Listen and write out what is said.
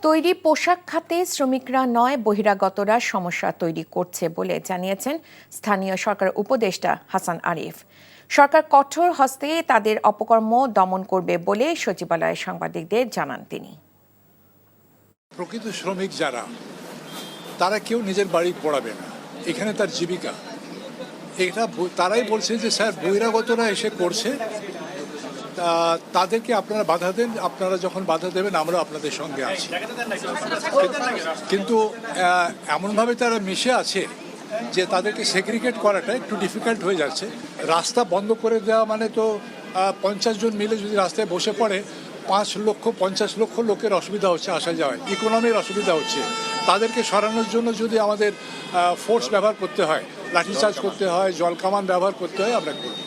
তৈরি পোশাক খাতে শ্রমিকরা নয় বহিরাগতরা সমস্যা তৈরি করছে বলে জানিয়েছেন স্থানীয় সরকার উপদেষ্টা হাসান আরিফ। সরকার কঠোর হস্তে তাদের অপকর্ম দমন করবে বলে সচিবালয়ে সাংবাদিকদের জানান তিনি। প্রকৃত শ্রমিক যারা, তারা কেউ নিজের বাড়ি পড়াবে না, এখানে তার জীবিকা। এটা তারাই বলছে যে স্যার বহিরাগতরা এসে করছে, তাদেরকে আপনারা বাধা দেন, আপনারা যখন বাধা দেবেন আমরা আপনাদের সঙ্গে আছি। কিন্তু এমনভাবে তারা মিশে আছে যে তাদেরকে সেগ্রিগেট করাটা একটু ডিফিকাল্ট হয়ে যাচ্ছে। রাস্তা বন্ধ করে দেওয়া মানে তো 50 জন মিলে যদি রাস্তায় বসে পড়ে 5 লক্ষ 50 লক্ষ লোকের অসুবিধা হচ্ছে, আসা যাওয়ায় ইকোনমির অসুবিধা হচ্ছে। তাদেরকে সরানোর জন্য যদি আমাদের ফোর্স ব্যবহার করতে হয়, লাঠিচার্জ করতে হয়, জলকামান ব্যবহার করতে হয়, আমরা করি।